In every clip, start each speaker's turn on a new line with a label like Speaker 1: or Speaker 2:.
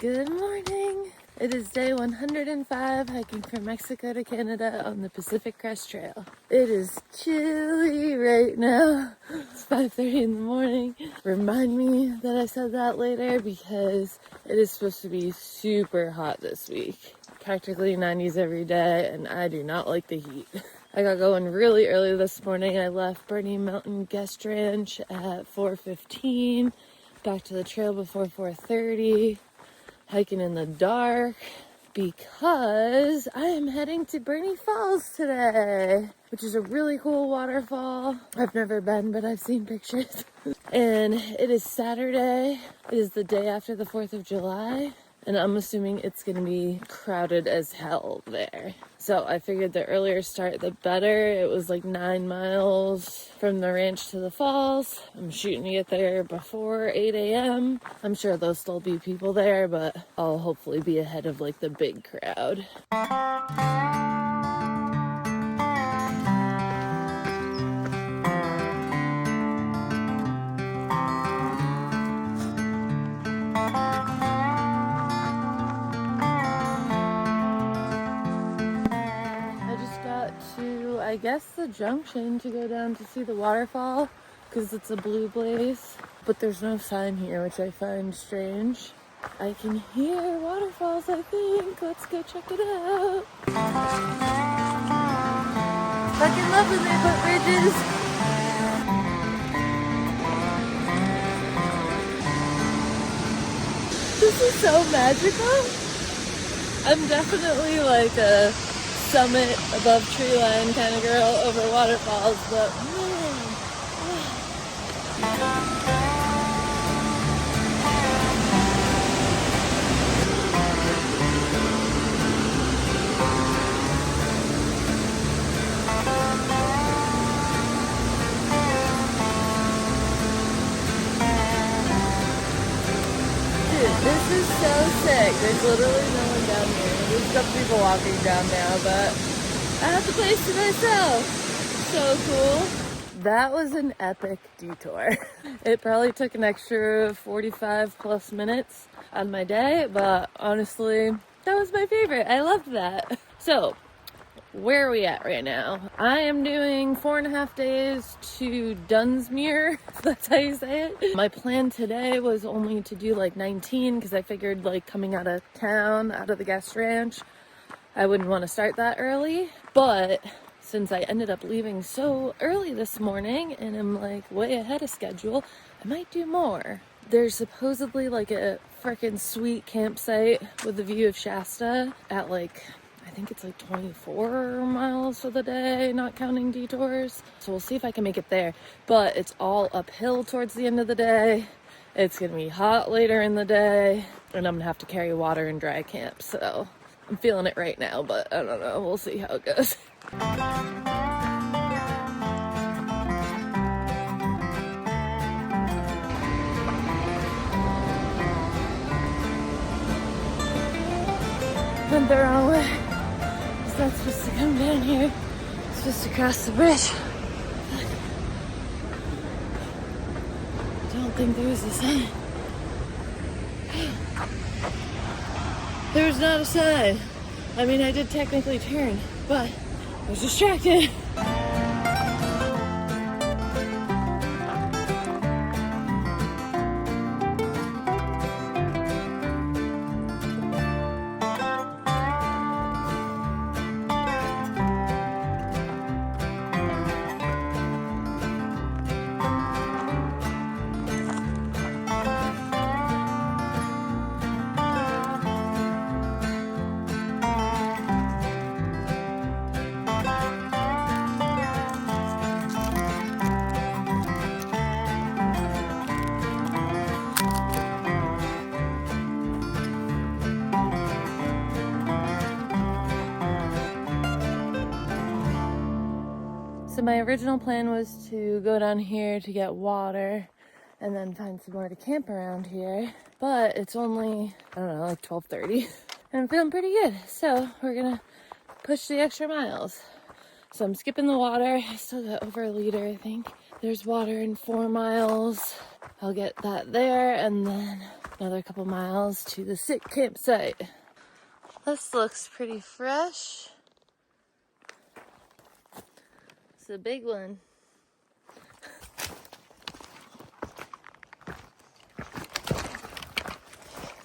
Speaker 1: Good morning. It is day 105 hiking from Mexico to Canada on the Pacific Crest Trail. It is chilly right now. It's 5:30 in the morning. Remind me that I said that later because it is supposed to be super hot this week. Practically 90s every day, and I do not like the heat. I got going really early this morning. I left Burney Mountain Guest Ranch at 4:15. Back to the trail before 4:30. Hiking in the dark because I am heading to Burney Falls today, which is a really cool waterfall. I've never been, but I've seen pictures. And it is Saturday. It is the day after the 4th of July, and I'm assuming it's going to be crowded as hell there. So I figured the earlier start, the better. It was like 9 miles from the ranch to the falls. I'm shooting to get there before 8 a.m. I'm sure there'll still be people there, but I'll hopefully be ahead of like the big crowd. I guess the junction to go down to see the waterfall because it's a blue blaze, but there's no sign here, which I find strange. I can hear waterfalls, I think. Let's go check it out. Fucking love when they put bridges. This is so magical. I'm definitely like a summit above tree line kind of girl over waterfalls, but man, dude, this is so sick. There's literally no one down here. There's some people walking down now, but I have the place to myself. So cool. That was an epic detour. It probably took an extra 45 plus minutes on my day, but honestly, that was my favorite. I loved that. So, where are we at right now? I am doing 4.5 days to Dunsmuir, if that's how you say it. My plan today was only to do like 19 because I figured like coming out of town, out of the guest ranch, I wouldn't want to start that early. But since I ended up leaving so early this morning and I'm like way ahead of schedule, I might do more. There's supposedly like a freaking sweet campsite with a view of Shasta at like, I think it's like 24 miles for the day, not counting detours. So we'll see if I can make it there. But it's all uphill towards the end of the day. It's gonna be hot later in the day, and I'm gonna have to carry water and dry camp. So I'm feeling it right now, but I don't know. We'll see how it goes. Went the wrong way. It's not supposed to come down here. It's supposed to cross the bridge. I don't think there was a sign. There was not a sign. I mean, I did technically turn, but I was distracted. So my original plan was to go down here to get water and then find somewhere to camp around here. But it's only, I don't know, like 12:30. And I'm feeling pretty good. So we're gonna push the extra miles. So I'm skipping the water. I still got over a liter, I think. There's water in 4 miles. I'll get that there, and then Another couple miles to the sick campsite. This looks pretty fresh. It's a big one.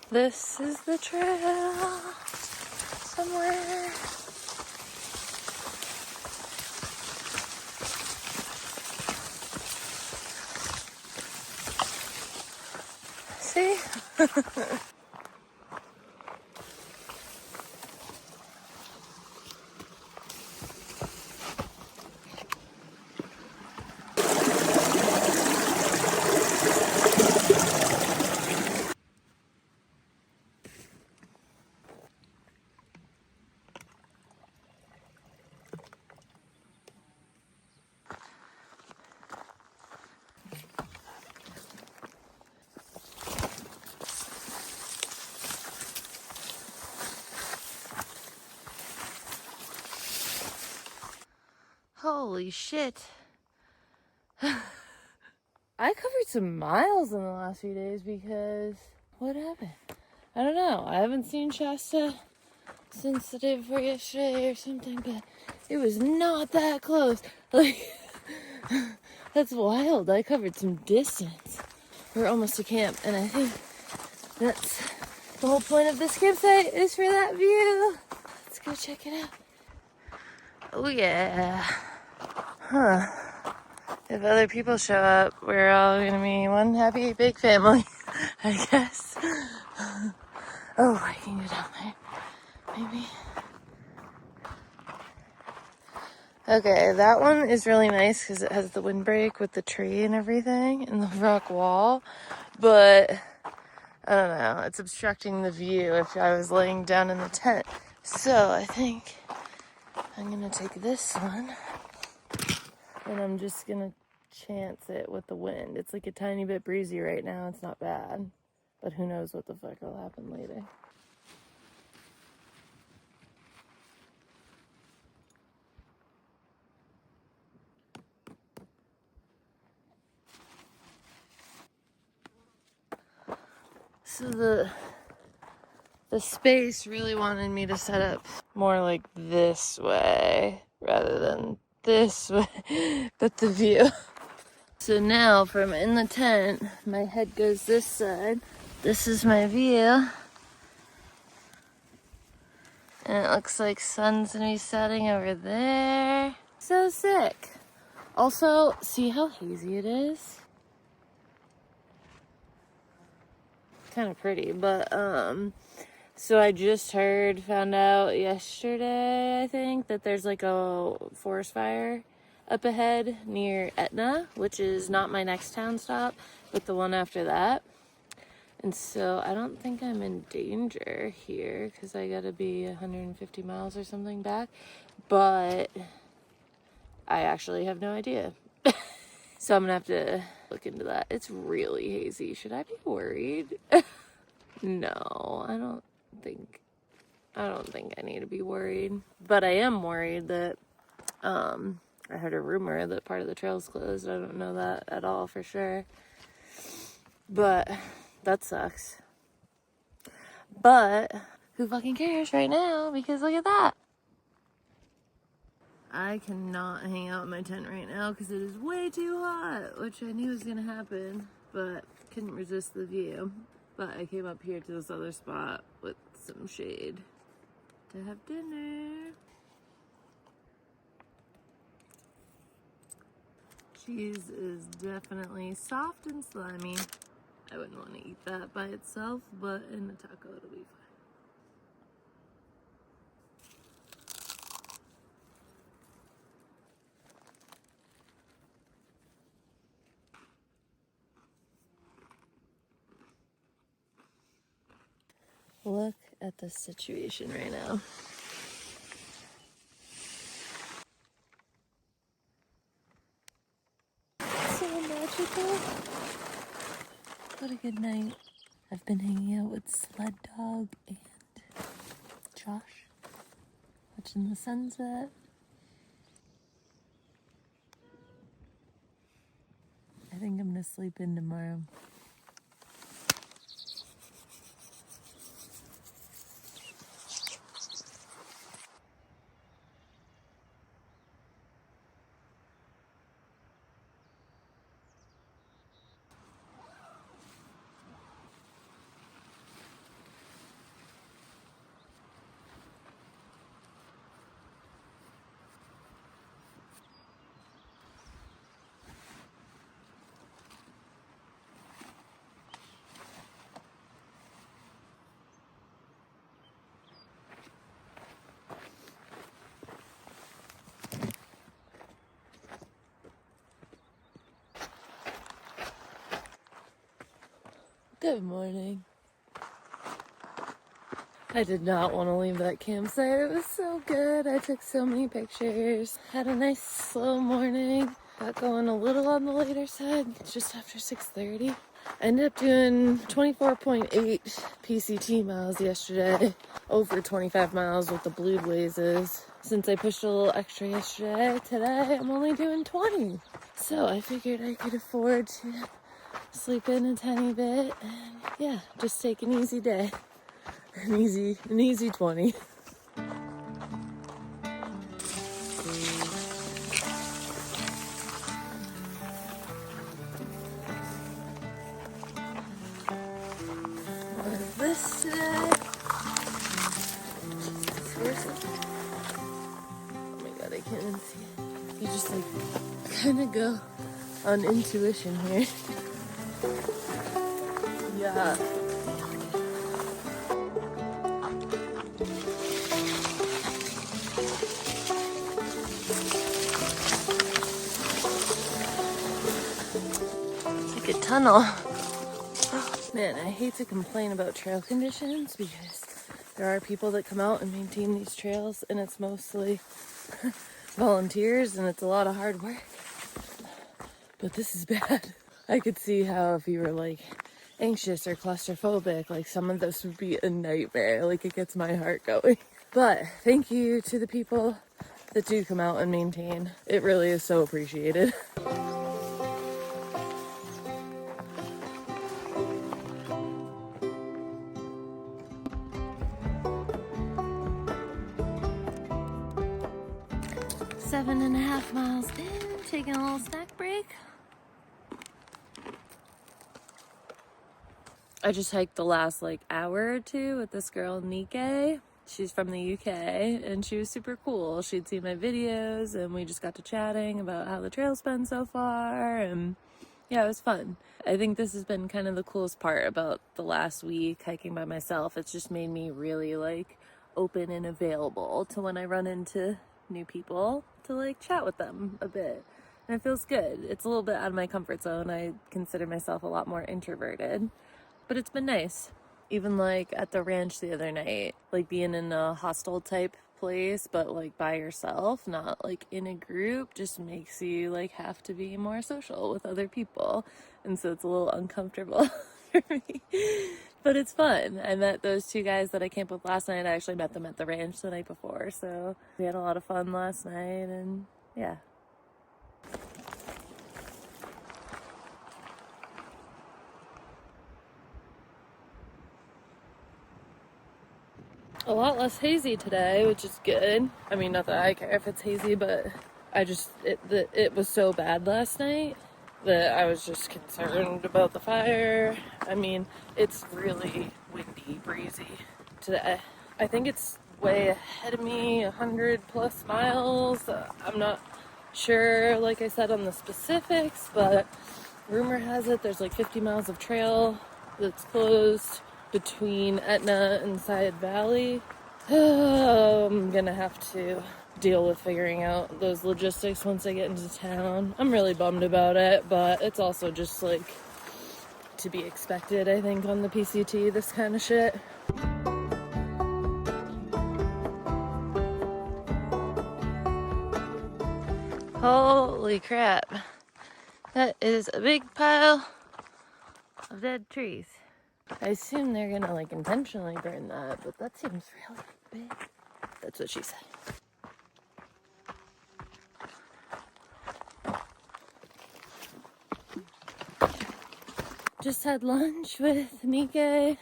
Speaker 1: This is the trail somewhere. See? Holy shit. I covered some miles in the last few days because what happened? I don't know. I haven't seen Shasta since the day before yesterday or something, but it was not that close. Like, that's wild. I covered some distance. We're almost to camp, and I think that's the whole point of this campsite is for that view. Let's go check it out. Oh yeah. Huh. If other people show up, we're all gonna be one happy big family, I guess. Oh, I can go down there, maybe. Okay, that one is really nice because it has the windbreak with the tree and everything and the rock wall, but I don't know, it's obstructing the view if I was laying down in the tent. So I think I'm gonna take this one and I'm just gonna chance it with the wind. It's like a tiny bit breezy right now. It's not bad, but who knows what the fuck will happen later. So the space really wanted me to set up more like this way rather than this way, but the view. So now from in the tent, my head goes this side. This is my view. And it looks like sun's gonna be setting over there. So sick. Also, see how hazy it is? Kind of pretty, but so I just found out yesterday, I think, that there's like a forest fire up ahead near Etna, which is not my next town stop, but the one after that. And so I don't think I'm in danger here because I gotta be 150 miles or something back, but I actually have no idea. So I'm gonna have to look into that. It's really hazy. Should I be worried? No, I don't think I need to be worried. But I am worried that I heard a rumor that part of the trail's closed. I don't know that at all for sure. But that sucks. But who fucking cares right now? Because look at that. I cannot hang out in my tent right now because it is way too hot, which I knew was gonna happen, but couldn't resist the view. But I came up here to this other spot with some shade to have dinner. Cheese is definitely soft and slimy. I wouldn't want to eat that by itself, but in the taco it'll be fine. Look at this situation right now. So magical. What a good night. I've been hanging out with Sled Dog and Josh, watching the sunset. I think I'm gonna sleep in tomorrow. Good morning. I did not want to leave that campsite. It was so good. I took so many pictures. Had a nice slow morning. Got going a little on the later side, just after 6:30. I ended up doing 24.8 PCT miles yesterday, over 25 miles with the Blue Blazes. Since I pushed a little extra yesterday, today I'm only doing 20. So I figured I could afford to sleep in a tiny bit and yeah, just take an easy day. An easy 20. What is this today? Oh my god, I can't even see it. You just like kind of go on intuition here. Yeah. It's like a tunnel. Man, I hate to complain about trail conditions because there are people that come out and maintain these trails and it's mostly volunteers and it's a lot of hard work. But this is bad. I could see how if you were like anxious or claustrophobic, like some of this would be a nightmare. Like it gets my heart going. But thank you to the people that do come out and maintain. It really is so appreciated. Seven and a half miles in, taking a little snack break. I just hiked the last like hour or two with this girl, Nike. She's from the UK and she was super cool. She'd seen my videos and we just got to chatting about how the trail's been so far and yeah, it was fun. I think this has been kind of the coolest part about the last week hiking by myself. It's just made me really like open and available to when I run into new people to like chat with them a bit. And it feels good. It's a little bit out of my comfort zone. I consider myself a lot more introverted, but it's been nice. Even like at the ranch the other night, like being in a hostel type place, but like by yourself, not like in a group, just makes you like have to be more social with other people. And so it's a little uncomfortable for me, but it's fun. I met those two guys that I camped with last night. I actually met them at the ranch the night before. So we had a lot of fun last night and yeah. A lot less hazy today, which is good. I mean, not that I care if it's hazy, but it was so bad last night that I was just concerned about the fire. I mean, it's really windy, breezy today. I think it's way ahead of me, 100 plus miles. I'm not sure, like I said, on the specifics, but rumor has it there's like 50 miles of trail that's closed between Etna and Side Valley. I'm gonna have to deal with figuring out those logistics once I get into town. I'm really bummed about it, but it's also just like to be expected, I think, on the PCT, this kind of shit. Holy crap. That is a big pile of dead trees. I assume they're gonna like intentionally burn that, but that seems really big. That's what she said. Just had lunch with Nike,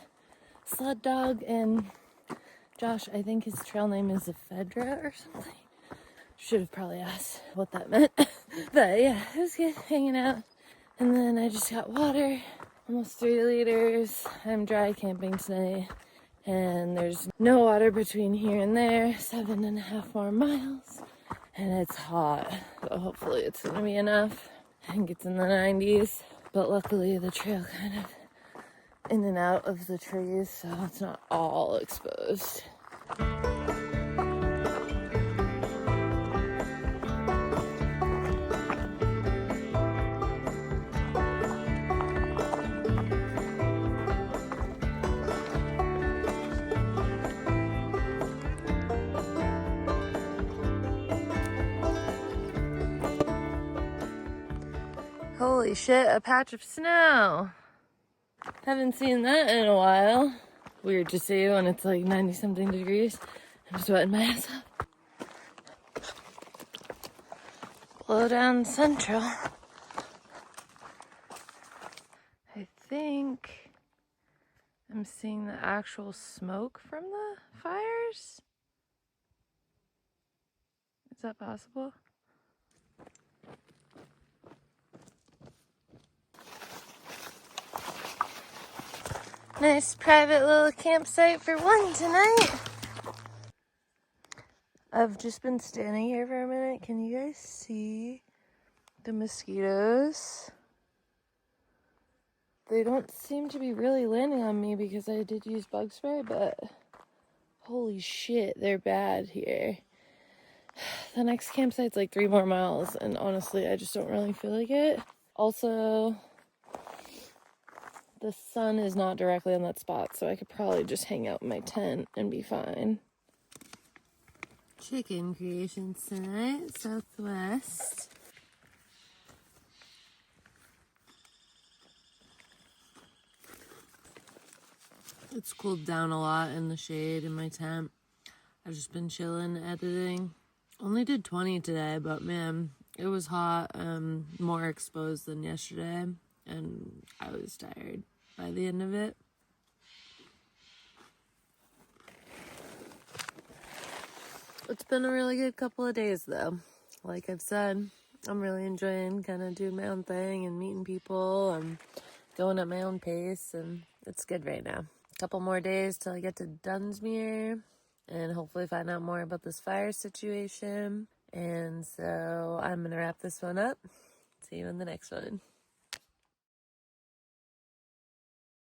Speaker 1: Sled Dog, and Josh. I think his trail name is Ephedra or something. Should have probably asked what that meant. But yeah, it was good hanging out. And then I just got water. Almost 3 liters. I'm dry camping tonight, and there's no water between here and there. 7.5 more miles, and it's hot. So hopefully it's gonna be enough. I think it's in the 90s, but luckily the trail kind of in and out of the trees, so it's not all exposed. Holy shit, a patch of snow. Haven't seen that in a while. Weird to see when it's like 90 something degrees. I'm sweating my ass off. Blow down Central. I think I'm seeing the actual smoke from the fires. Is that possible? Nice private little campsite for one tonight. I've just been standing here for a minute. Can you guys see the mosquitoes? They don't seem to be really landing on me because I did use bug spray, but holy shit, they're bad here. The next campsite's like 3 more miles, and honestly, I just don't really feel like it. Also, the sun is not directly on that spot, so I could probably just hang out in my tent and be fine. Chicken creations tonight, Southwest. It's cooled down a lot in the shade in my tent. I've just been chilling, editing. Only did 20 today, but man, it was hot, more exposed than yesterday, and I was tired by the end of it. It's been a really good couple of days though. Like I've said, I'm really enjoying kind of doing my own thing and meeting people and going at my own pace, and it's good right now. A couple more days till I get to Dunsmuir and hopefully find out more about this fire situation. And so I'm going to wrap this one up. See you in the next one.